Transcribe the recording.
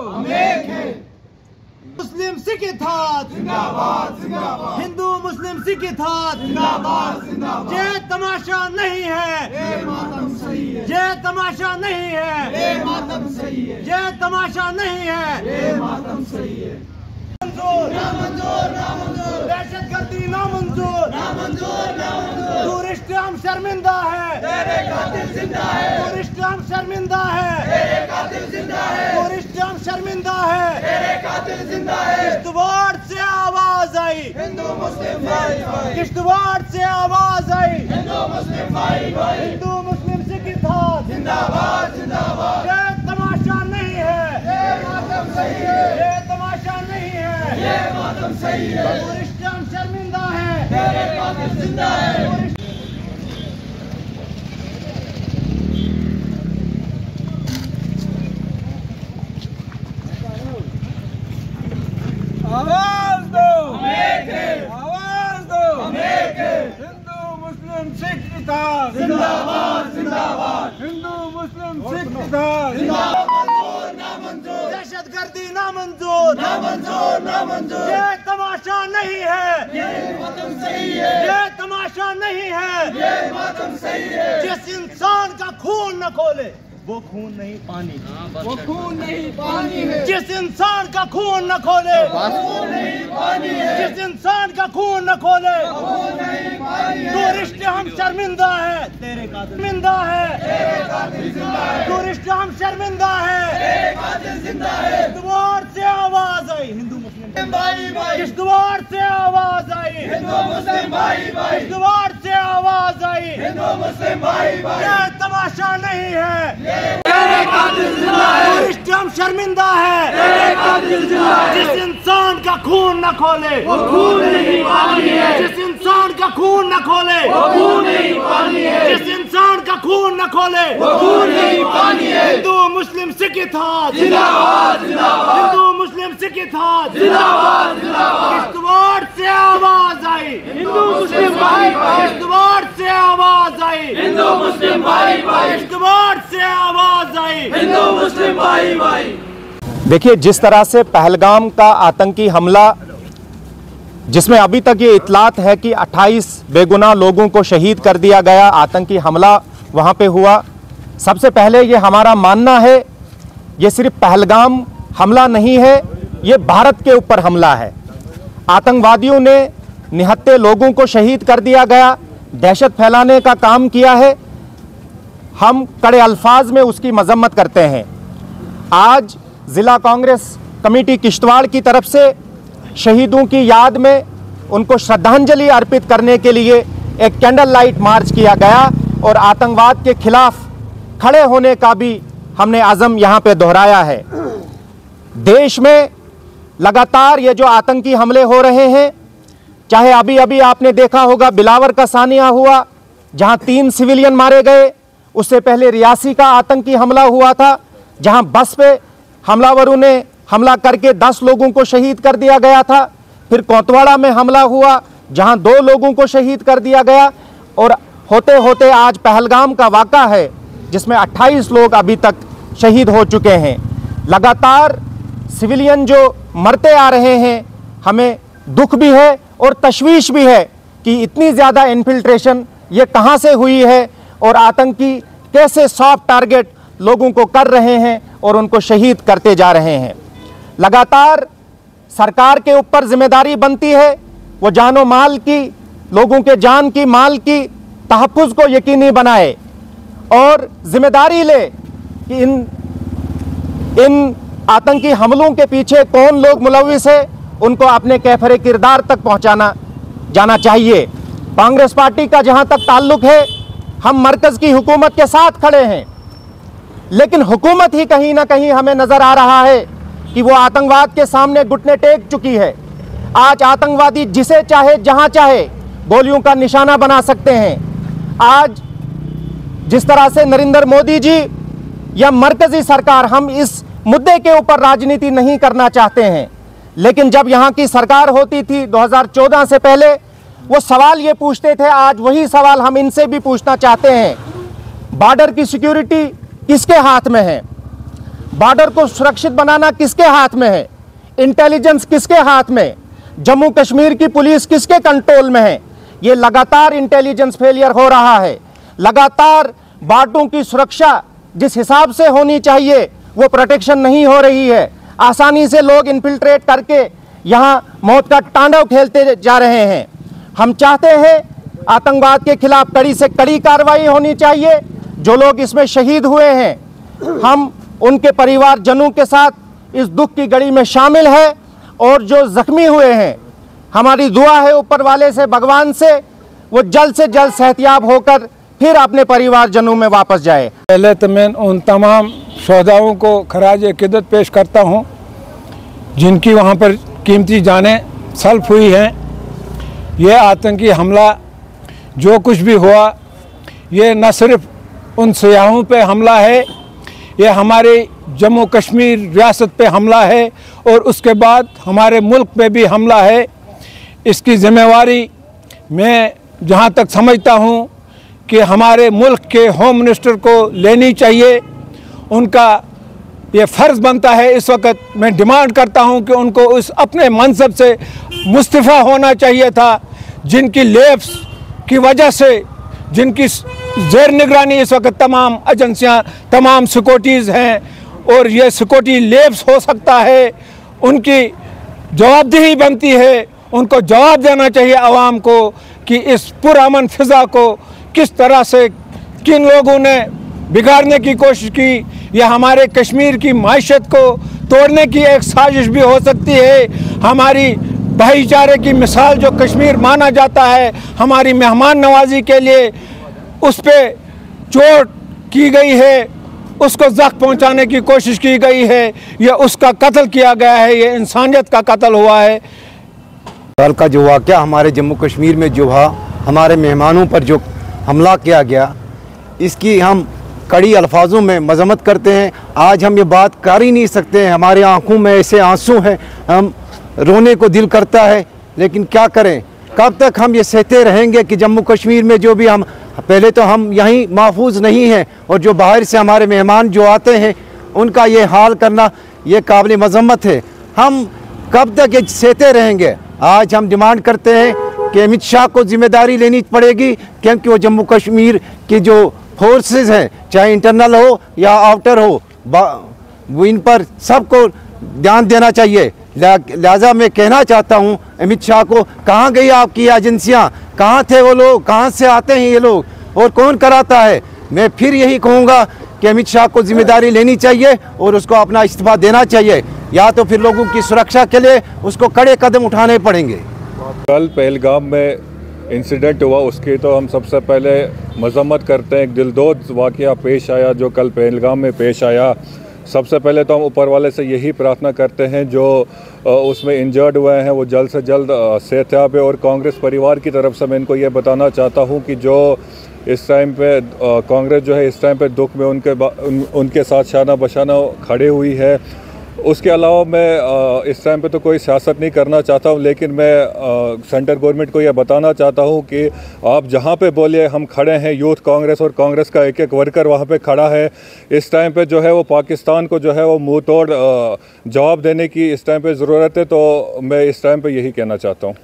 हम एक हैं। मुस्लिम सिख इत्तेहाद जिंदाबाद जिंदाबाद। हिंदू मुस्लिम सिख इत्तेहाद जिंदाबाद जिंदाबाद। ये तमाशा नहीं है, ये मातम सही है। ये तमाशा नहीं है, ये मातम सही है। ये तमाशा नहीं है। ये मातम सही है। मंजूर नामंजूर नामंजूर दहशतगर्दी नामंजूर नामंजूर नामंजूर। टूरिस्ट हम शर्मिंदा है, तेरे कातिल जिंदा है। टूरिस्ट हम शर्मिंदा है, तेरे कातिल जिंदा है। टूरिस्ट हम शर्मिंदा है। तेरे कातिल जिंदा है। किश्तवाड़ से आवाज आई, हिंदू मुस्लिम भाई भाई। किश्तवाड़ से आवाज आई, हिंदू मुस्लिम भाई भाई। हिंदू मुस्लिम सिख इत्तेहाद जिंदाबाद जिंदाबाद। ये तमाशा नहीं है, ये मातम सही है। ये तमाशा नहीं है। ये मातम सही है। टूरिस्ट हम शर्मिंदा है, तेरे कातिल जिंदा है। आवाज दो, हम एक हैं। आवाज दो, हम एक हैं। हिंदू मुस्लिम सिख इत्तेहाद जिंदाबाद जिंदाबाद। हिंदू मुस्लिम सिख इत्तेहाद नामंजूर नामंजूर दहशतगर्दी नामंजूर नामंजूर नामंजूर। ये तमाशा नहीं है, ये मातम सही है। ये तमाशा नहीं है। ये मातम सही है। जिस इंसान का खून न खोले वो खून नहीं पानी, वो खून नहीं पानी है। जिस इंसान का खून न खोले, खून नहीं पानी है। जिस इंसान का खून न खोले, खून नहीं पानी है। टूरिस्ट हम शर्मिंदा है, तेरे कातिल शर्मिंदा है, तेरे कातिल जिंदा है। टूरिस्ट हम शर्मिंदा है। तेरे कातिल जिंदा है। किश्तवाड़ से आवाज आई, हिंदू मुस्लिम भाई भाई। किश्तवाड़ से आवाज आई, हिंदू मुस्लिम भाई भाई। किश्तवाड़ से आवाज आई। हिंदू मुस्लिम भाई भाई। ये तमाशा नहीं है, तेरे कातिल जिंदा है। टूरिस्ट हम शर्मिंदा है। तेरे कातिल जिंदा है। जिस इंसान का खून न खोले वो खून नहीं पानी है। जिस इंसान का खून न खोले, वो खून नहीं पानी है। जिस इंसान का खून न खोले, वो खून नहीं पानी है। हिंदू मुस्लिम सिख इत्तेहाद जिंदाबाद जिंदाबाद। हिंदू मुस्लिम सिख इत्तेहाद जिंदाबाद जिंदाबाद। किश्तवाड़ से आवाज आई, हिंदू मुस्लिम भाई भाई। किश्तवाड़ से आवाज आई, हिंदू मुस्लिम भाई भाई। किश्तवाड़ से आवाज आई। हिंदू मुस्लिम भाई भाई। देखिए, जिस तरह से पहलगाम का आतंकी हमला, जिसमें अभी तक ये इतलात है कि 28 बेगुनाह लोगों को शहीद कर दिया गया, आतंकी हमला वहाँ पे हुआ। सबसे पहले ये हमारा मानना है, ये सिर्फ पहलगाम हमला नहीं है, ये भारत के ऊपर हमला है। आतंकवादियों ने निहत्थे लोगों को शहीद कर दिया गया, दहशत फैलाने का काम किया है। हम कड़े अल्फाज में उसकी मजम्मत करते हैं। आज ज़िला कांग्रेस कमेटी किश्तवाड़ की तरफ से शहीदों की याद में उनको श्रद्धांजलि अर्पित करने के लिए एक कैंडल लाइट मार्च किया गया और आतंकवाद के खिलाफ खड़े होने का भी हमने अज़म यहाँ पे दोहराया है। देश में लगातार ये जो आतंकी हमले हो रहे हैं, चाहे अभी अभी आपने देखा होगा बिलावर का सानिया हुआ जहाँ 3 सिविलियन मारे गए, उससे पहले रियासी का आतंकी हमला हुआ था जहाँ बस पे हमलावरों ने हमला करके 10 लोगों को शहीद कर दिया गया था। फिर कोतवाड़ा में हमला हुआ जहां 2 लोगों को शहीद कर दिया गया और होते होते आज पहलगाम का वाक़ा है जिसमें 28 लोग अभी तक शहीद हो चुके हैं। लगातार सिविलियन जो मरते आ रहे हैं, हमें दुख भी है और तशवीश भी है कि इतनी ज़्यादा इन्फिल्ट्रेशन ये कहां से हुई है और आतंकी कैसे सॉफ्ट टारगेट लोगों को कर रहे हैं और उनको शहीद करते जा रहे हैं। लगातार सरकार के ऊपर जिम्मेदारी बनती है वो जानो माल की, लोगों के जान की, माल की तहफ़्फ़ुज़ को यकीनी बनाए और जिम्मेदारी ले कि इन आतंकी हमलों के पीछे कौन लोग मुलव्विस है, उनको अपने कैफरे किरदार तक पहुंचाना जाना चाहिए। कांग्रेस पार्टी का जहां तक ताल्लुक है, हम मरकज़ की हुकूमत के साथ खड़े हैं, लेकिन हुकूमत ही कहीं ना कहीं हमें नजर आ रहा है कि वो आतंकवाद के सामने घुटने टेक चुकी है। आज आतंकवादी जिसे चाहे जहां चाहे गोलियों का निशाना बना सकते हैं। आज जिस तरह से नरेंद्र मोदी जी या मरकजी सरकार, हम इस मुद्दे के ऊपर राजनीति नहीं करना चाहते हैं, लेकिन जब यहाँ की सरकार होती थी 2014 से पहले, वो सवाल ये पूछते थे, आज वही सवाल हम इनसे भी पूछना चाहते हैं। बॉर्डर की सिक्योरिटी किसके हाथ में है? बॉर्डर को सुरक्षित बनाना किसके हाथ में है? इंटेलिजेंस किसके हाथ में? जम्मू कश्मीर की पुलिस किसके कंट्रोल में है? ये लगातार इंटेलिजेंस फेलियर हो रहा है। लगातार बॉर्डरों की सुरक्षा जिस हिसाब से होनी चाहिए वो प्रोटेक्शन नहीं हो रही है। आसानी से लोग इन्फिल्ट्रेट करके यहाँ मौत का तांडव खेलते जा रहे हैं। हम चाहते हैं आतंकवाद के खिलाफ कड़ी से कड़ी कार्रवाई होनी चाहिए। जो लोग इसमें शहीद हुए हैं, हम उनके परिवारजनों के साथ इस दुख की घड़ी में शामिल है, और जो जख्मी हुए हैं, हमारी दुआ है ऊपर वाले से, भगवान से, वो जल्द से जल्द सेहतियाब होकर फिर अपने परिवारजनों में वापस जाए। पहले तो मैं उन तमाम शोहदाओं को खराज अक़ीदत पेश करता हूँ जिनकी वहाँ पर कीमती जानें सल्फ हुई हैं। ये आतंकी हमला जो कुछ भी हुआ, ये न सिर्फ उन सियाहों पे हमला है, ये हमारे जम्मू कश्मीर रियासत पे हमला है, और उसके बाद हमारे मुल्क पे भी हमला है। इसकी ज़िम्मेवारी मैं जहाँ तक समझता हूँ कि हमारे मुल्क के होम मिनिस्टर को लेनी चाहिए। उनका ये फ़र्ज़ बनता है। इस वक्त मैं डिमांड करता हूँ कि उनको उस अपने मनसब से मुस्तफ़ा होना चाहिए था। जिनकी लेफ्स की वजह से, जिनकी ज़ेर निगरानी इस वक्त तमाम एजेंसियाँ, तमाम सिक्योरिटीज़ हैं, और ये सिक्योरिटी लेफ्स हो सकता है, उनकी जवाबदेही बनती है। उनको जवाब देना चाहिए आवाम को कि इस पुरअमन फ़िज़ा को किस तरह से किन लोगों ने बिगाड़ने की कोशिश की। यह हमारे कश्मीर की माइशत को तोड़ने की एक साजिश भी हो सकती है। हमारी भाईचारे की मिसाल जो कश्मीर माना जाता है, हमारी मेहमान नवाजी के लिए उस पर चोट की गई है, उसको ज़ख्म पहुंचाने की कोशिश की गई है, यह उसका कत्ल किया गया है, ये इंसानियत का कत्ल हुआ है। कल का जो वाक़या हमारे जम्मू कश्मीर में जो हुआ, हमारे मेहमानों पर जो हमला किया गया, इसकी हम कड़ी अल्फाजों में मज़म्मत करते हैं। आज हम ये बात कर ही नहीं सकते हैं, हमारे आंखों में ऐसे आंसू हैं, हम रोने को दिल करता है, लेकिन क्या करें। कब तक हम ये सहते रहेंगे कि जम्मू कश्मीर में जो भी हम, पहले तो हम यहीं महफूज नहीं हैं, और जो बाहर से हमारे मेहमान जो आते हैं उनका ये हाल करना ये काबिल मज़म्मत है। हम कब तक ये सहते रहेंगे। आज हम डिमांड करते हैं कि अमित शाह को जिम्मेदारी लेनी पड़ेगी, क्योंकि वो जम्मू कश्मीर की जो फोर्सेस हैं, चाहे इंटरनल हो या आउटर हो, वो इन पर सबको ध्यान देना चाहिए। लिहाजा मैं कहना चाहता हूँ अमित शाह को, कहाँ गई आपकी एजेंसियाँ, कहाँ थे वो लोग, कहाँ से आते हैं ये लोग, और कौन कराता है। मैं फिर यही कहूँगा कि अमित शाह को जिम्मेदारी लेनी चाहिए और उसको अपना इस्तीफा देना चाहिए, या तो फिर लोगों की सुरक्षा के लिए उसको कड़े कदम उठाने पड़ेंगे। कल पहलगाम में इंसिडेंट हुआ, उसकी तो हम सबसे पहले मजम्मत करते हैं। एक दिलदोज वाक़या पेश आया जो कल पहलगाम में पेश आया। सबसे पहले तो हम ऊपर वाले से यही प्रार्थना करते हैं जो उसमें इंजर्ड हुए हैं वो जल्द से जल्द सेहतयाब है। और कांग्रेस परिवार की तरफ से मैं इनको ये बताना चाहता हूँ कि जो इस टाइम पे कांग्रेस जो है इस टाइम पे दुख में उनके साथ शाना बशाना खड़े हुई है। उसके अलावा मैं इस टाइम पे तो कोई सियासत नहीं करना चाहता हूँ, लेकिन मैं सेंट्रल गवर्नमेंट को यह बताना चाहता हूँ कि आप जहाँ पे बोलिए हम खड़े हैं। यूथ कांग्रेस और कांग्रेस का एक एक वर्कर वहाँ पे खड़ा है। इस टाइम पे जो है वो पाकिस्तान को जो है वो मुँह तोड़ जवाब देने की इस टाइम पे ज़रूरत है। तो मैं इस टाइम पे यही कहना चाहता हूँ।